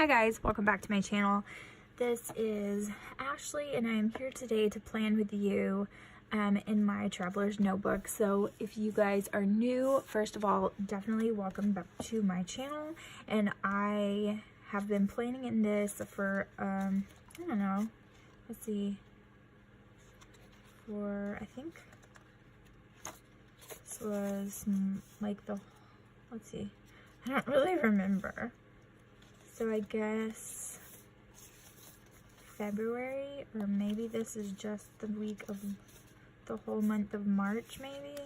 Hi guys, welcome back to my channel. This is Ashley and I am here today to plan with you in my traveler's notebook. So if you guys are new, first of all, definitely welcome back to my channel. And I have been planning in this for, I don't know, let's see, for, I think this was like the, let's see, I don't really remember. So I guess February, or maybe this is just the week of the whole month of March, maybe?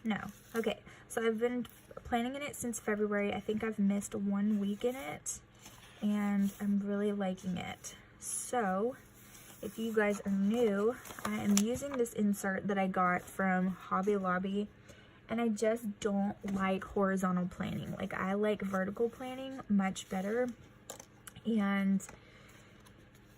No. Okay, so I've been planning in it since February. I think I've missed 1 week in it, and I'm really liking it. So, if you guys are new, I am using this insert that I got from Hobby Lobby. And I just don't like horizontal planning. Like, I like vertical planning much better. And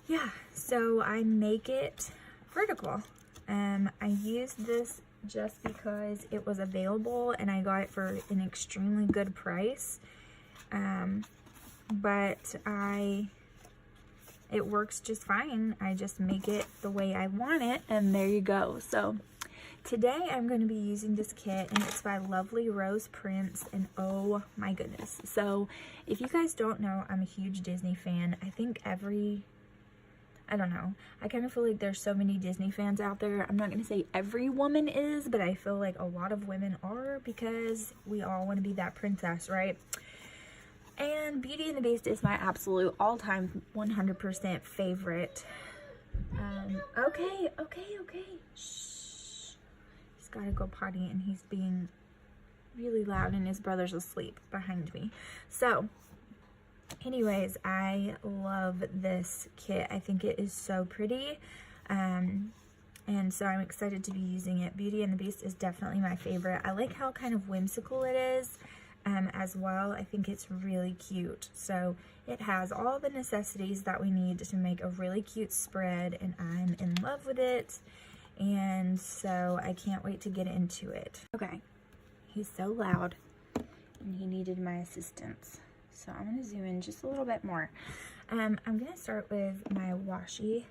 yeah, so I make it vertical. I used this just because it was available and I got it for an extremely good price. But it works just fine. I just make it the way I want it, and there you go. So today I'm going to be using this kit, and it's by Lovely Rose Prince, and oh my goodness. So if you guys don't know, I'm a huge Disney fan. I think I don't know, I kind of feel like there's so many Disney fans out there. I'm not going to say every woman is, but I feel like a lot of women are, because we all want to be that princess, right? And Beauty and the Beast is my absolute all-time 100% favorite. Okay. Shh. He's got to go potty, and he's being really loud, and his brother's asleep behind me. So, anyways, I love this kit. I think it is so pretty. And so I'm excited to be using it. Beauty and the Beast is definitely my favorite. I like how kind of whimsical it is. As well. I think it's really cute. So it has all the necessities that we need to make a really cute spread, and I'm in love with it, and so I can't wait to get into it. Okay, he's so loud and he needed my assistance, so I'm going to zoom in just a little bit more. I'm going to start with my washi.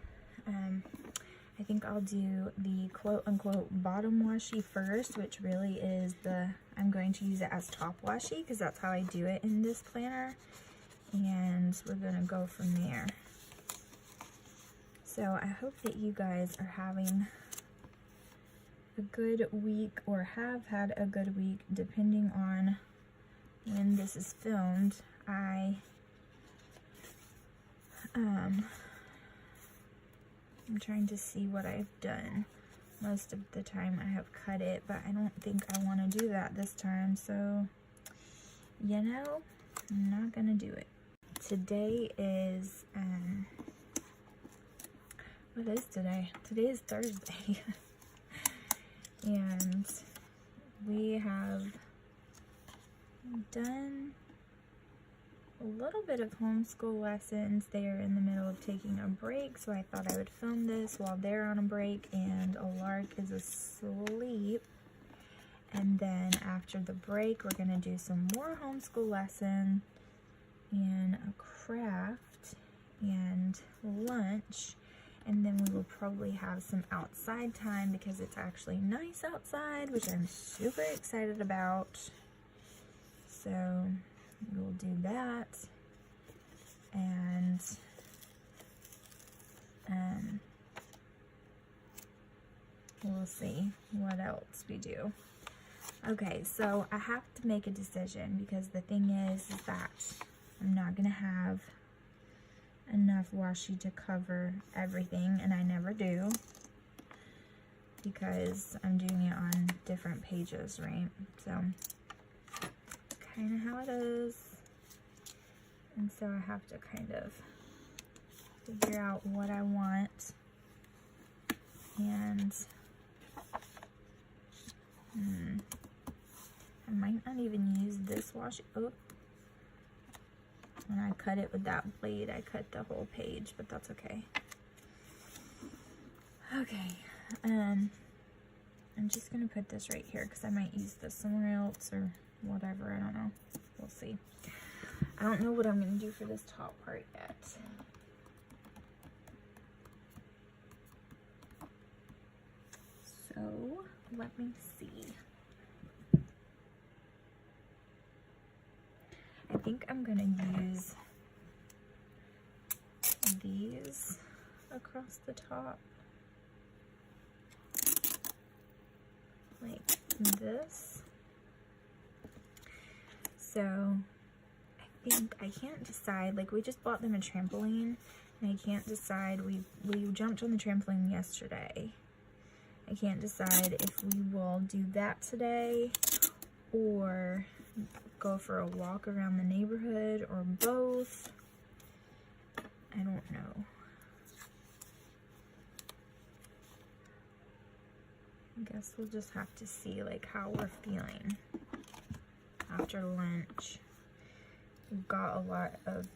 I think I'll do the quote-unquote bottom washi first, which really is I'm going to use it as top washi because that's how I do it in this planner. And we're going to go from there. So I hope that you guys are having a good week, or have had a good week, depending on when this is filmed. I'm trying to see what I've done. Most of the time I have cut it, but I don't think I want to do that this time. So, you know, I'm not going to do it. Today is, what is today? Today is Thursday. And we have done a little bit of homeschool lessons. They are in the middle of taking a break, so I thought I would film this while they're on a break, and Lark is asleep. And then after the break, we're going to do some more homeschool lesson and a craft and lunch, and then we will probably have some outside time because it's actually nice outside, which I'm super excited about. So we'll do that, and we'll see what else we do. Okay, so I have to make a decision, because the thing is that I'm not gonna have enough washi to cover everything, and I never do, because I'm doing it on different pages, right? So kind of how it is, and so I have to kind of figure out what I want. And I might not even use this washi. Oh, when I cut it with that blade, I cut the whole page, but that's okay. Okay, I'm just gonna put this right here because I might use this somewhere else or whatever. I don't know. We'll see. I don't know what I'm going to do for this top part yet. So, let me see. I think I'm going to use these across the top. Like this. So, I think I can't decide, like we just bought them a trampoline, and I can't decide, we jumped on the trampoline yesterday. I can't decide if we will do that today, or go for a walk around the neighborhood, or both. I don't know. I guess we'll just have to see like how we're feeling after lunch. We've got a lot of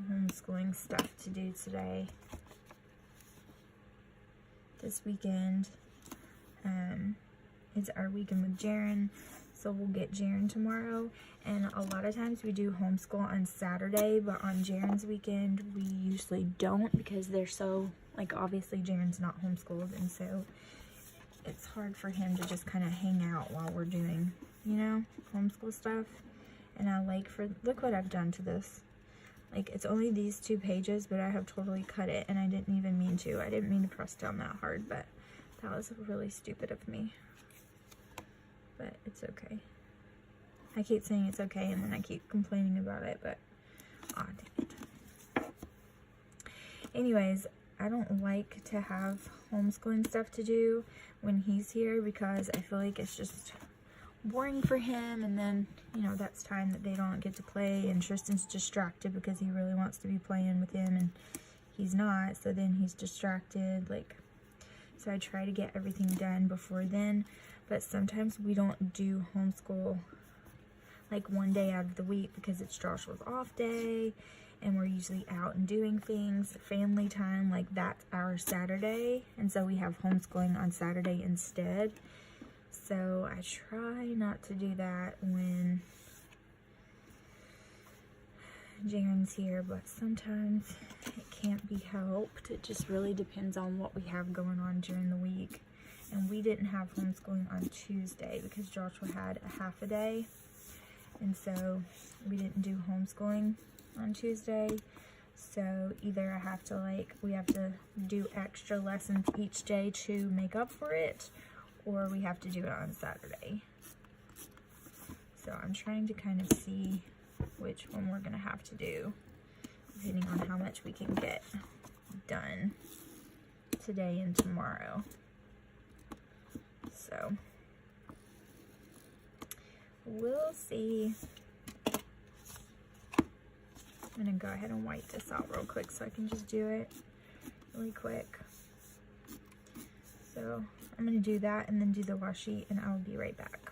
homeschooling stuff to do today. This weekend, it's our weekend with Jaren, so we'll get Jaren tomorrow. And a lot of times we do homeschool on Saturday, but on Jaren's weekend we usually don't, because they're so, like, obviously Jaren's not homeschooled, and so it's hard for him to just kind of hang out while we're doing, you know, homeschool stuff. And I like, look what I've done to this. Like, it's only these 2 pages, but I have totally cut it, and I didn't even mean to. I didn't mean to press down that hard, but that was really stupid of me. But it's okay. I keep saying it's okay, and then I keep complaining about it, but aw, dang it. Anyways, I don't like to have homeschooling stuff to do when he's here, because I feel like it's just boring for him, and then, you know, that's time that they don't get to play, and Tristan's distracted because he really wants to be playing with him, and he's not, so then he's distracted, like, so I try to get everything done before then. But sometimes we don't do homeschool like one day out of the week because it's Joshua's off day, and we're usually out and doing things, family time, like that's our Saturday, and so we have homeschooling on Saturday instead. So I try not to do that when Jaren's here, but sometimes it can't be helped. It just really depends on what we have going on during the week. And we didn't have homeschooling on Tuesday because Joshua had a half a day, and so we didn't do homeschooling on Tuesday. So either we have to do extra lessons each day to make up for it, or we have to do it on Saturday. So I'm trying to kind of see which one we're gonna have to do, depending on how much we can get done today and tomorrow. So we'll see. I'm gonna go ahead and wipe this out real quick so I can just do it really quick. So I'm gonna do that and then do the washi, and I'll be right back.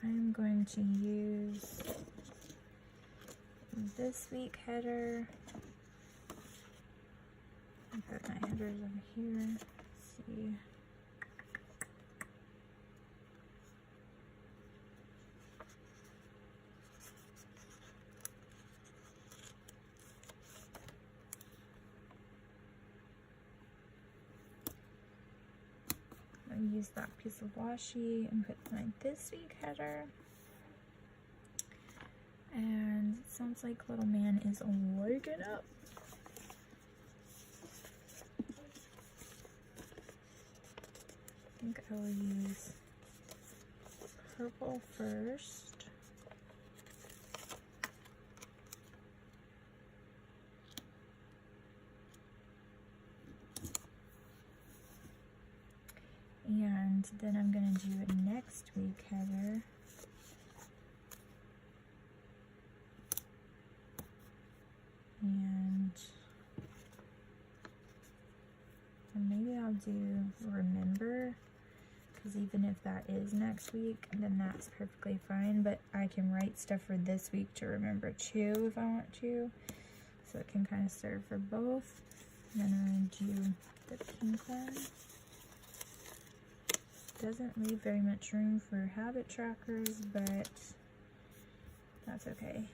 I'm going to use this week header. I put my headers over here. Let's see. use that piece of washi and put my this week header. And it sounds like little man is waking up. I think I will use purple first. And then I'm going to do a next week header. And maybe I'll do remember, because even if that is next week, then that's perfectly fine. But I can write stuff for this week to remember too if I want to. So it can kind of serve for both. And then I'm going to do the pink one. Doesn't leave very much room for habit trackers, but that's okay.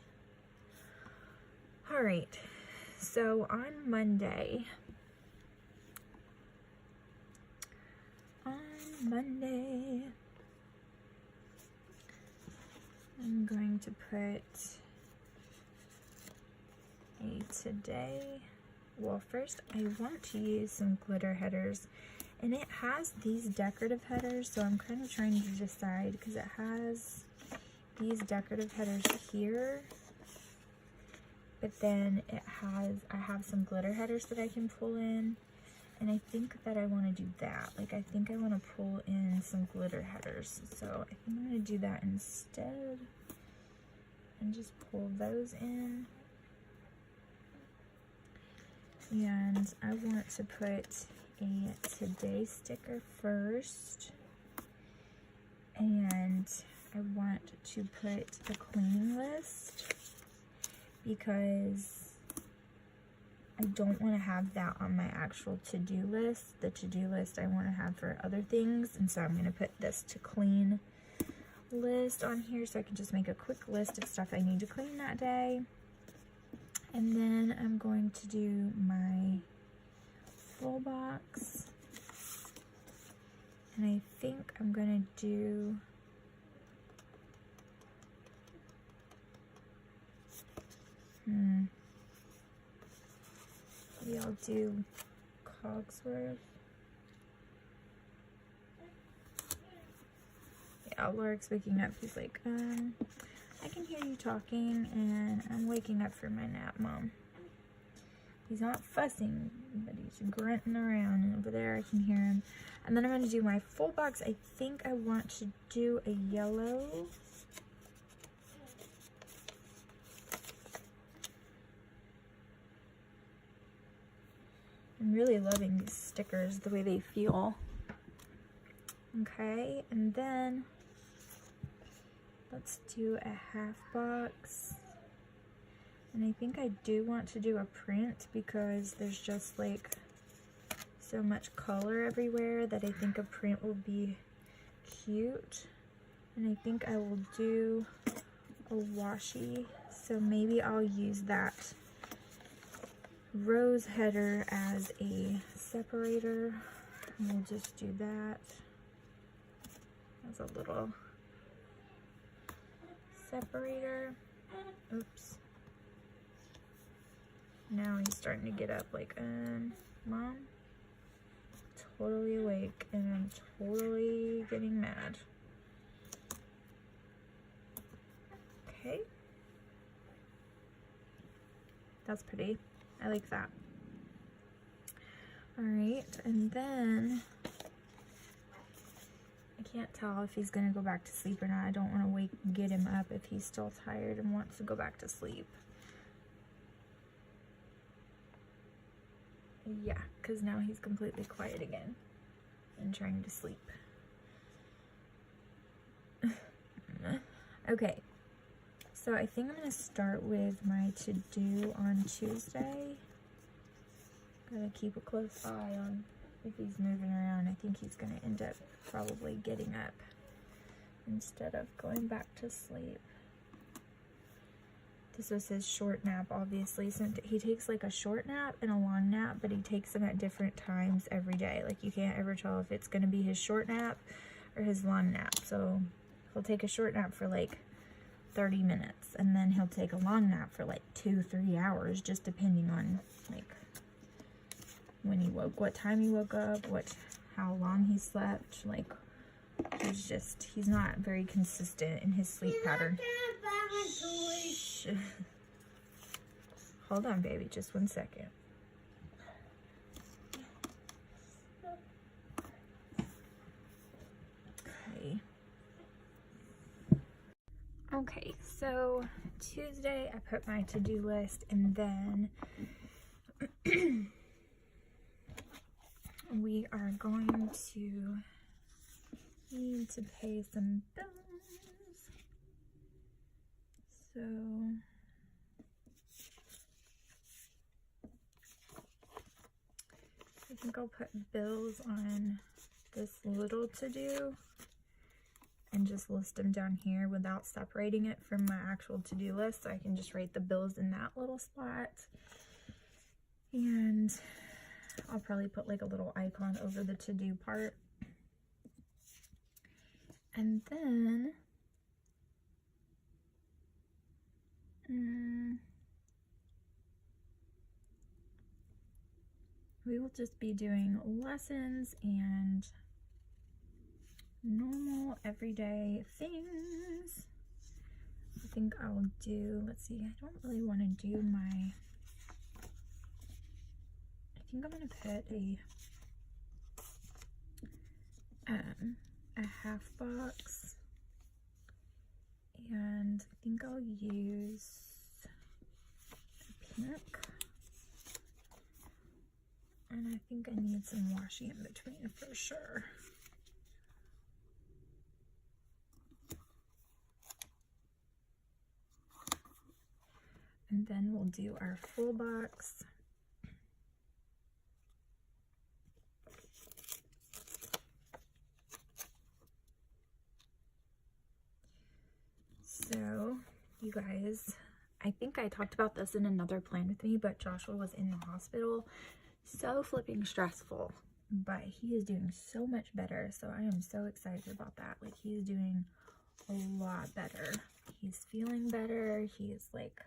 Alright, so on Monday, I'm going to put a today. Well, first I want to use some glitter headers. And it has these decorative headers, so I'm kind of trying to decide, because it has these decorative headers here, but then I have some glitter headers that I can pull in, and I think that I want to do that. Like, I think I want to pull in some glitter headers, so I think I'm going to do that instead, and just pull those in. And I want to put a today sticker first, and I want to put a cleaning list because I don't want to have that on my actual to-do list. The to-do list I want to have for other things, and so I'm going to put this to clean list on here so I can just make a quick list of stuff I need to clean that day. And then I'm going to do my full box, and I think I'm gonna do maybe I'll do Cogsworth. Yeah, Lorik's waking up. He's like, I can hear you talking and I'm waking up from my nap, Mom. He's not fussing, but he's grunting around, and over there I can hear him. And then I'm going to do my full box. I think I want to do a yellow. I'm really loving these stickers, the way they feel. Okay, and then let's do a half box. And I think I do want to do a print because there's just like so much color everywhere that I think a print will be cute. And I think I will do a washi, so maybe I'll use that rose header as a separator. And we'll just do that as a little separator. Oops. Now he's starting to get up like, Mom, totally awake and I'm totally getting mad. Okay. That's pretty. I like that. Alright, and then I can't tell if he's gonna go back to sleep or not. I don't want to get him up if he's still tired and wants to go back to sleep. Yeah, because now he's completely quiet again and trying to sleep. Okay, so I think I'm going to start with my to-do on Tuesday. Gotta keep a close eye on if he's moving around. I think he's going to end up probably getting up instead of going back to sleep. This was his short nap, obviously. So he takes like a short nap and a long nap, but he takes them at different times every day. Like you can't ever tell if it's going to be his short nap or his long nap. So he'll take a short nap for like 30 minutes, and then he'll take a long nap for like 2-3 hours, just depending on like when he woke, what time he woke up, how long he slept. Like he's not very consistent in his sleep pattern. Hold on, baby, just 1 second. Okay, so Tuesday I put my to-do list, and then we are going to need to pay some bills. So I think I'll put bills on this little to-do and just list them down here without separating it from my actual to-do list, so I can just write the bills in that little spot. And I'll probably put like a little icon over the to-do part. And then we will just be doing lessons and normal everyday things. I think I'll do, let's see, I don't really want to do I think I'm going to put a half box, and I think I'll use pink, and I think I need some washi in between for sure. And then we'll do our full box. So, you guys, I think I talked about this in another plan with me, but Joshua was in the hospital. So flipping stressful, but he is doing so much better. So I am so excited about that. Like, he's doing a lot better. He's feeling better. He's like,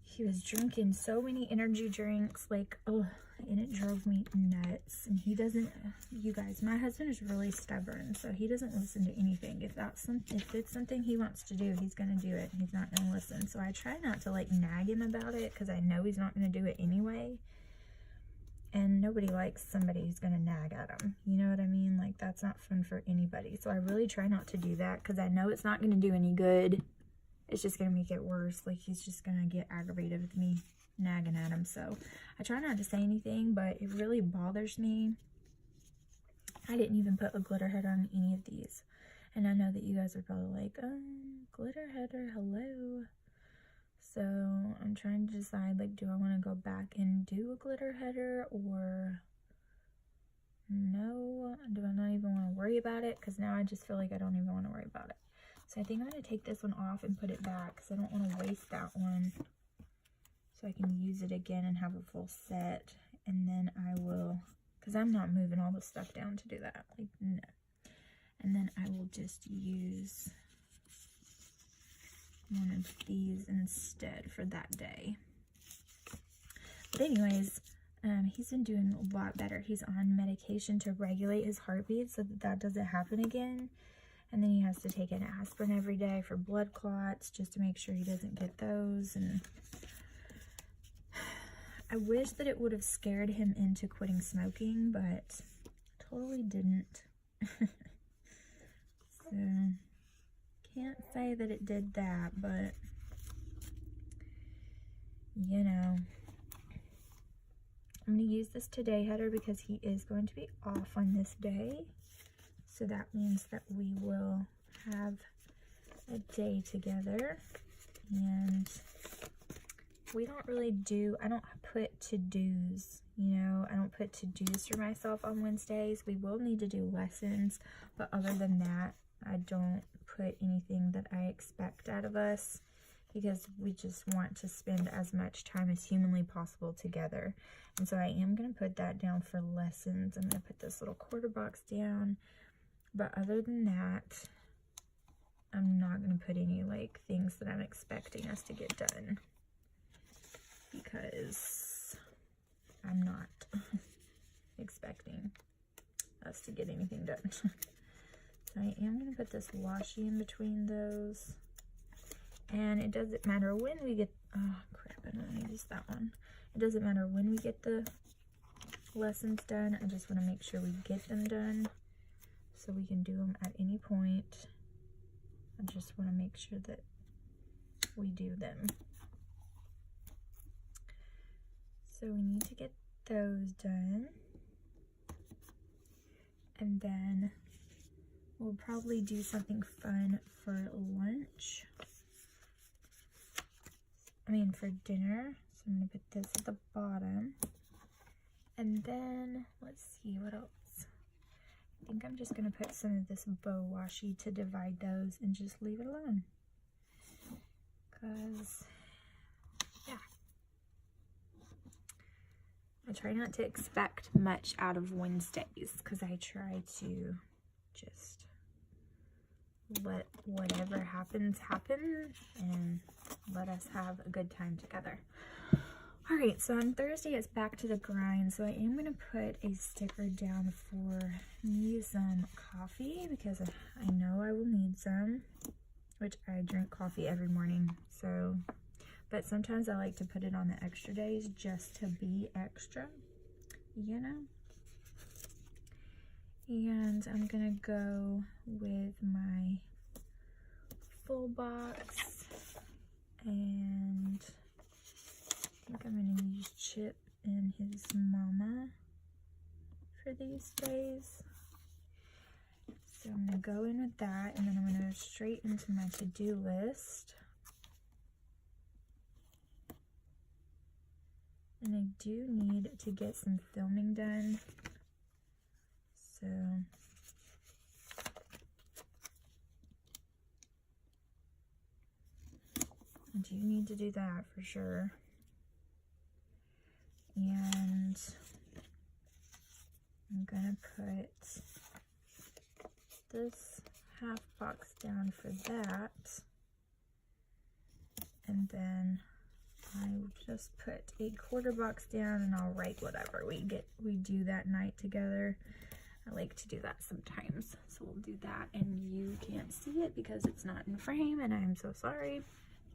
he was drinking so many energy drinks, like, oh, and it drove me nuts. And he doesn't, you guys, my husband is really stubborn, so he doesn't listen to anything. If it's something he wants to do, he's gonna do it. He's not gonna listen. So I try not to like nag him about it, because I know he's not gonna do it anyway. And nobody likes somebody who's gonna nag at them. You know what I mean? Like, that's not fun for anybody. So I really try not to do that, because I know it's not gonna do any good. It's just gonna make it worse. Like, he's just gonna get aggravated with me nagging at him. So I try not to say anything, but it really bothers me. I didn't even put a glitter header on any of these, and I know that you guys are probably like, glitter header, hello. So I'm trying to decide, like, do I want to go back and do a glitter header, or no? Do I not even want to worry about it? Because now I just feel like I don't even want to worry about it. So I think I'm going to take this one off and put it back, because I don't want to waste that one. So I can use it again and have a full set. And then I will, because I'm not moving all the stuff down to do that. Like, no. And then I will just use one of these instead for that day. But anyways, he's been doing a lot better. He's on medication to regulate his heartbeat so that that doesn't happen again. And then he has to take an aspirin every day for blood clots, just to make sure he doesn't get those. And I wish that it would have scared him into quitting smoking, but totally didn't. So, can't say that it did that, but, you know. I'm going to use this today header because he is going to be off on this day. So that means that we will have a day together, and we don't really do, I don't put to-dos, you know, I don't put to-dos for myself on Wednesdays. We will need to do lessons, but other than that, I don't put anything that I expect out of us. because we just want to spend as much time as humanly possible together. And so I am going to put that down for lessons. I'm going to put this little quarter box down. But other than that, I'm not going to put any like things that I'm expecting us to get done, because I'm not expecting us to get anything done. So I am going to put this washi in between those. And it doesn't matter when we get, oh crap, I don't want to use that one. It doesn't matter when we get the lessons done. I just want to make sure we get them done so we can do them at any point. I just want to make sure that we do them. So we need to get those done. And then we'll probably do something fun for lunch. For dinner. So I'm going to put this at the bottom. And then, let's see, what else? I think I'm just going to put some of this bow washi to divide those and just leave it alone. Because, yeah. I try not to expect much out of Wednesdays, because I try to just let whatever happens happen and let us have a good time together. All right, so on Thursday it's back to the grind. So I am going to put a sticker down for me some coffee, because I know I will need some, which I drink coffee every morning. So, but sometimes I like to put it on the extra days just to be extra, you know. And I'm gonna go with my full box, and I think I'm gonna use Chip and his mama for these days. So I'm gonna go in with that, and then I'm gonna go straight into my to-do list. And I do need to get some filming done. So I do need to do that for sure. And I'm gonna put this half box down for that. And then I will just put a quarter box down, and I'll write whatever we do that night together. I like to do that sometimes. So we'll do that, and you can't see it because it's not in frame, and I'm so sorry.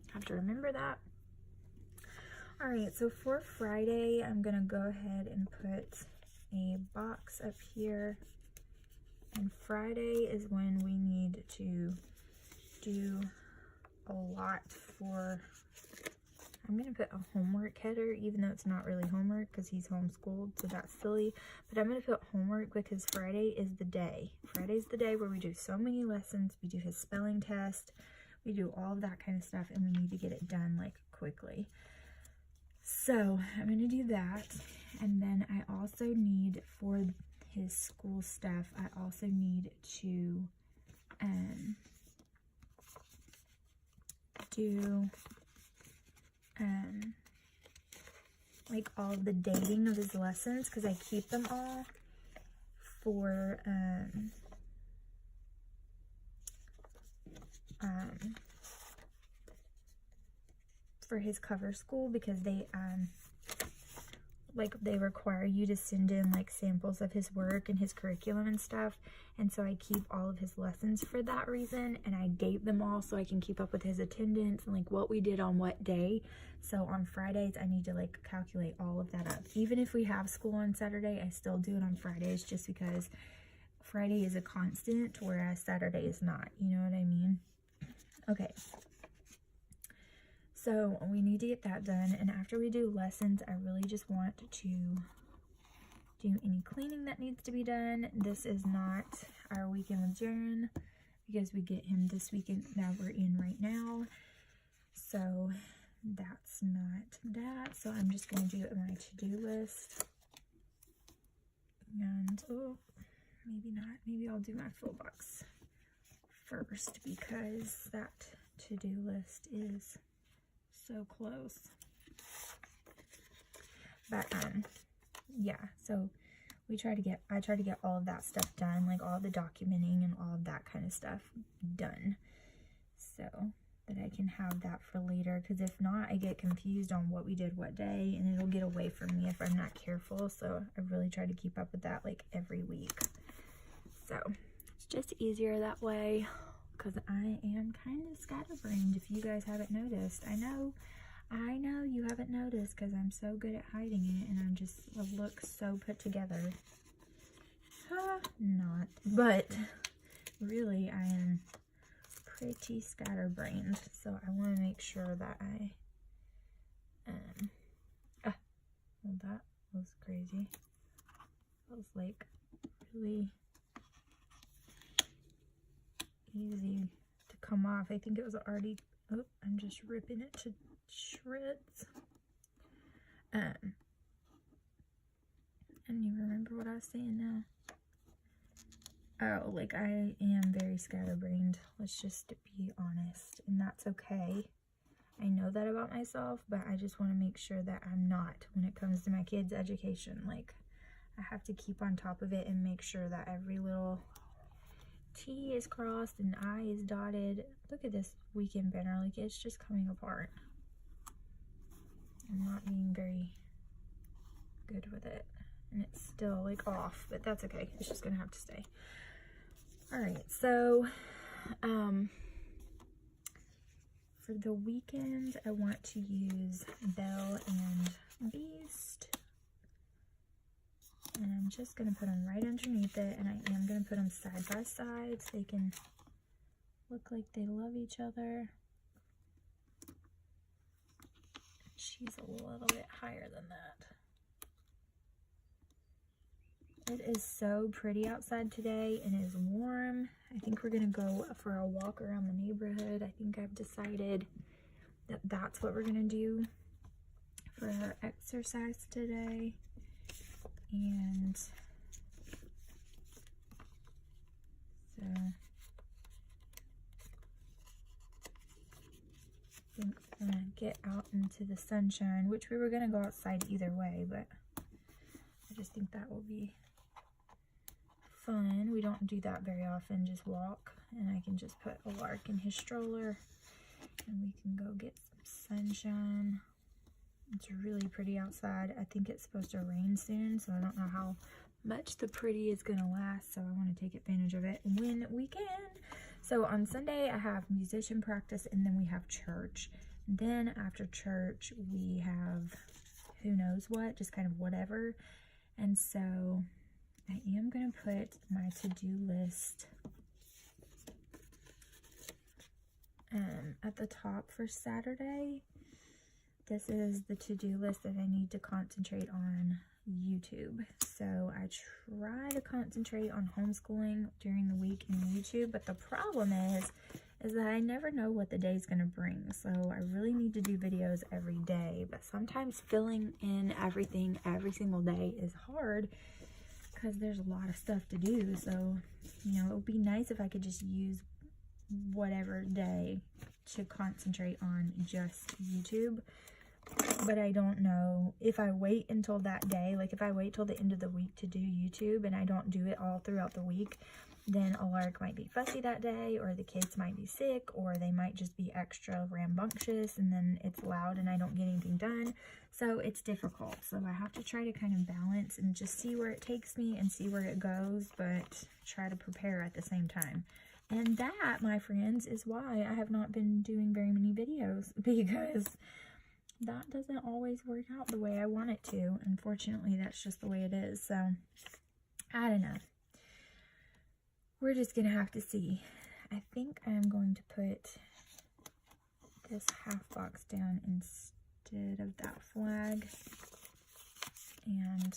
I have to remember that. All right, so for Friday, I'm gonna go ahead and put a box up here. And Friday is when we need to do a lot for, I'm going to put a homework header, even though it's not really homework because he's homeschooled, so that's silly. But I'm going to put homework because Friday is the day. Friday's the day where we do so many lessons. We do his spelling test. We do all of that kind of stuff, and we need to get it done, like, quickly. So I'm going to do that. And then I also need, for his school stuff, I also need to do like all of the dating of his lessons, because I keep them all for his cover school, because they they require you to send in like samples of his work and his curriculum and stuff. And so I keep all of his lessons for that reason, and I date them all so I can keep up with his attendance and like what we did on what day. So on Fridays I need to like calculate all of that up. Even if we have school on Saturday, I still do it on Fridays, just because Friday is a constant whereas Saturday is not, you know what I mean? Okay, so we need to get that done, and after we do lessons, I really just want to do any cleaning that needs to be done. This is not our weekend with Jaren, because we get him this weekend that we're in right now. So that's not that. So I'm just going to do it on my to-do list. And, oh, maybe not. Maybe I'll do my full box first, because that to-do list is so close. But yeah, so I try to get all of that stuff done, like all the documenting and all of that kind of stuff done, so that I can have that for later, because if not, I get confused on what we did what day, and it'll get away from me if I'm not careful. So I really try to keep up with that like every week. So it's just easier that way, because I am kind of scatterbrained, if you guys haven't noticed. I know you haven't noticed, because I'm so good at hiding it, and I look so put together. Not, but really I am pretty scatterbrained, so I want to make sure that I well, that was crazy. That was like really easy to come off. I think it was already, oh, I'm just ripping it to shreds. And you remember what I was saying now? Oh, like I am very scatterbrained. Let's just be honest, and that's okay. I know that about myself, but I just want to make sure that I'm not when it comes to my kids' education. Like, I have to keep on top of it and make sure that every little T is crossed and I is dotted. Look at this weekend banner, like it's just coming apart. I'm not being very good with it, and it's still like off, but that's okay. It's just gonna have to stay. All right, so for the weekend, I want to use Belle and Beast, and I'm just gonna put them right underneath it, and I am gonna put them side by side so they can look like they love each other. She's a little bit higher than that. It is so pretty outside today, and it is warm. I think we're gonna go for a walk around the neighborhood. I think I've decided that that's what we're gonna do for our exercise today. And so I think we're gonna get out into the sunshine, which we were gonna go outside either way, but I just think that will be fun. We don't do that very often, just walk, and I can just put a Lark in his stroller and we can go get some sunshine. It's really pretty outside. I think it's supposed to rain soon, so I don't know how much the pretty is gonna last, so I want to take advantage of it when we can. So on Sunday I have musician practice, and then we have church. Then after church we have who knows what, just kind of whatever. And so I am going to put my to-do list at the top for Saturday. This is the to-do list that I need to concentrate on YouTube. So I try to concentrate on homeschooling during the week in YouTube, but the problem is that I never know what the day's going to bring. So I really need to do videos every day, but sometimes filling in everything every single day is hard, because there's a lot of stuff to do. So, you know, it would be nice if I could just use whatever day to concentrate on just YouTube. But I don't know if I wait until that day, like if I wait till the end of the week to do YouTube and I don't do it all throughout the week, then a Lark might be fussy that day, or the kids might be sick, or they might just be extra rambunctious, and then it's loud and I don't get anything done. So it's difficult. So I have to try to kind of balance and just see where it takes me and see where it goes, but try to prepare at the same time. And that, my friends, is why I have not been doing very many videos, because that doesn't always work out the way I want it to. Unfortunately, that's just the way it is. So I don't know. We're just gonna have to see. I think I'm going to put this half box down instead of that flag, and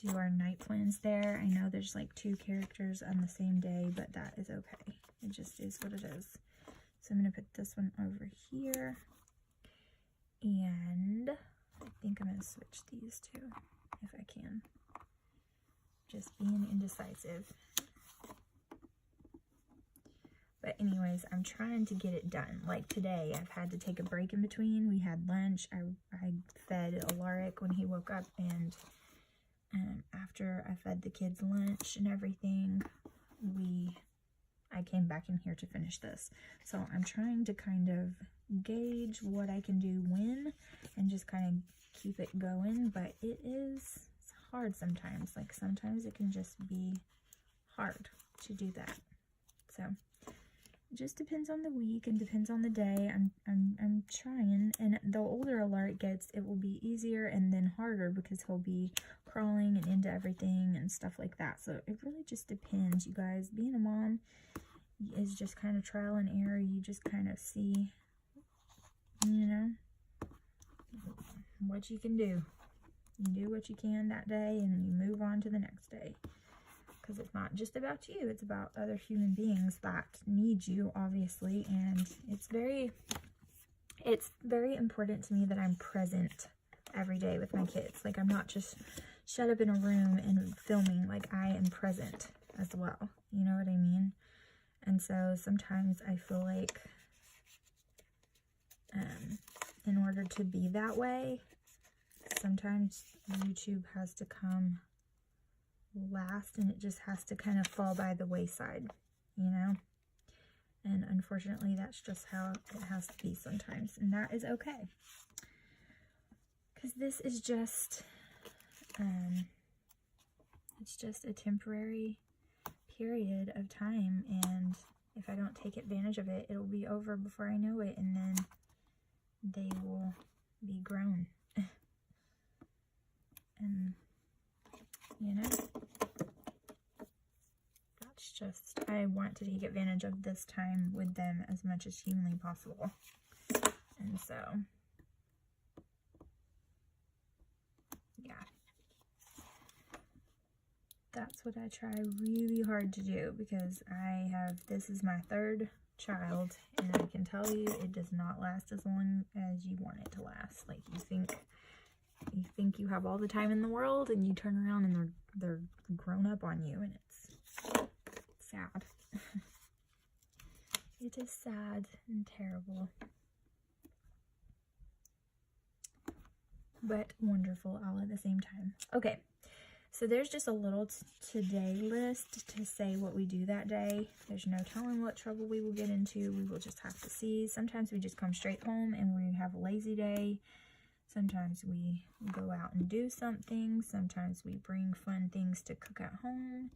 do our night plans there. I know there's like 2 characters on the same day, but that is okay. It just is what it is. So I'm gonna put this one over here, and I think I'm gonna switch these two if I can. Just being indecisive. But But anyways, I'm trying to get it done. Like today, I've had to take a break in between. We had lunch. I fed Alaric when he woke up, and after I fed the kids lunch and everything, I came back in here to finish this. So I'm trying to kind of gauge what I can do when and just kind of keep it going, but it's hard sometimes. Like sometimes it can just be hard to do that. So it just depends on the week and depends on the day. I'm trying, and the older Alaric gets, it will be easier and then harder because he'll be crawling and into everything and stuff like that. So it really just depends, you guys. Being a mom is just kind of trial and error. You just kind of see, you know, what you can do. You do what you can that day and you move on to the next day. Because it's not just about you, it's about other human beings that need you, obviously. And it's very important to me that I'm present every day with my kids. Like, I'm not just shut up in a room and filming. Like, I am present as well. You know what I mean? And so sometimes I feel like in order to be that way, sometimes YouTube has to come last, and it just has to kind of fall by the wayside, you know? And unfortunately, that's just how it has to be sometimes, and that is okay. Because this is just, it's just a temporary period of time, and if I don't take advantage of it, it'll be over before I know it, and then they will be grown. And, you know, that's just, I want to take advantage of this time with them as much as humanly possible. And so, yeah. That's what I try really hard to do, because this is my third child, and I can tell you it does not last as long as you want it to last. Like, you think you have all the time in the world, and you turn around and they're grown up on you, and it's sad. It is sad and terrible, but wonderful all at the same time. Okay. So there's just a little today list to say what we do that day. There's no telling what trouble we will get into. We will just have to see. Sometimes we just come straight home and we have a lazy day. Sometimes we go out and do something. Sometimes we bring fun things to cook at home.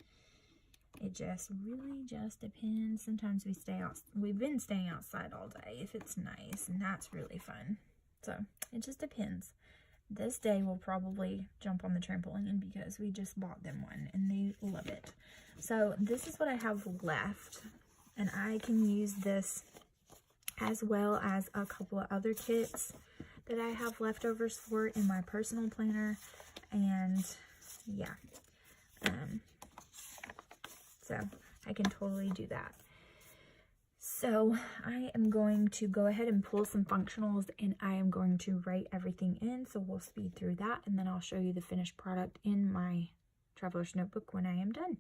It just really just depends. Sometimes we stay out. We've been staying outside all day if it's nice, and that's really fun. So it just depends. This day we'll probably jump on the trampoline because we just bought them one and they love it. So this is what I have left, and I can use this as well as a couple of other kits that I have leftovers for in my personal planner. And yeah, so I can totally do that. So I am going to go ahead and pull some functionals, and I am going to write everything in. So we'll speed through that, and then I'll show you the finished product in my traveler's notebook when I am done.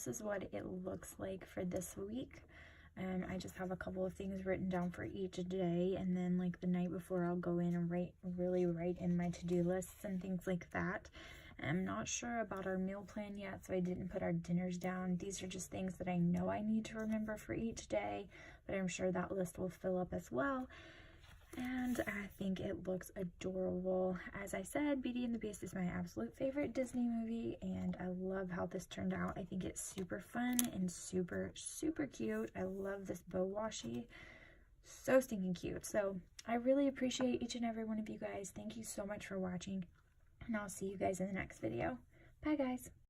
this is what it looks like for this week. And I just have a couple of things written down for each day, and then like the night before I'll go in and really write in my to-do lists and things like that. I'm not sure about our meal plan yet, so I didn't put our dinners down. These are just things that I know I need to remember for each day, but I'm sure that list will fill up as well. And I think it looks adorable. As I said, Beauty and the Beast is my absolute favorite Disney movie, and I love how this turned out. I think it's super fun and super, super cute. I love this bow washi. So stinking cute. So I really appreciate each and every one of you guys. Thank you so much for watching, and I'll see you guys in the next video. Bye, guys.